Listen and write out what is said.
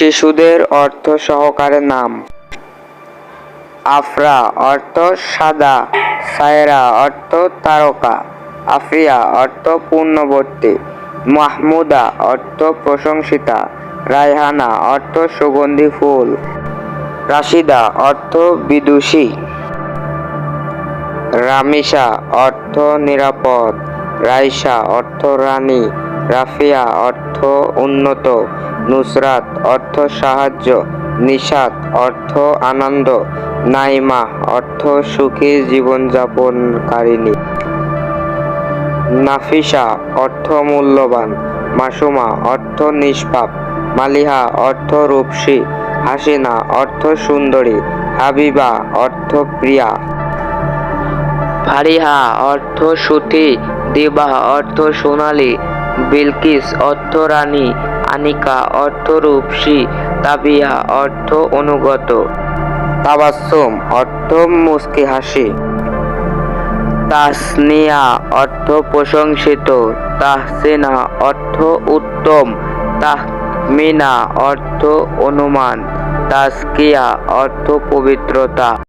শিশুদের অর্থ সহকারে নাম: আফরা অর্থ সাদা, সায়রা অর্থ তারকা, আফিয়া অর্থ পূর্ণবর্তী, মাহমুদা অর্থ প্রশংসিতা, রায়হানা অর্থ সুগন্ধি ফুল, রাশিদা অর্থ বিদুষী, রামিসা অর্থ নিরাপদ, রাইসা অর্থ রানী, রাফিয়া অর্থ উন্নত, নুসরাত অর্থ সাহায্য, নিশাত অর্থ আনন্দ, নাইমা অর্থ সুখী জীবনযাপনকারিণী, নাফিসা অর্থ মূল্যবান, মাসুমা অর্থ নিষ্পাপ, মালিহা অর্থ রূপসী, হাসিনা অর্থ সুন্দরী, হাবিবা অর্থ প্রিয়া, ফারিহা অর্থ সুথি, দিবা অর্থ সোনালী, বিলকিস অর্থ রানী, আনিকা অর্থ রূপসী, তাবিয়া অর্থ অনুগত, তাবাসসুম অর্থ মুস্কি হাসি, তাসনিয়া অর্থ প্রশংসিত, তাহসিনা অর্থ উত্তম, তাহমিনা অর্থ অনুমান, তাজকিয়া অর্থ পবিত্রতা।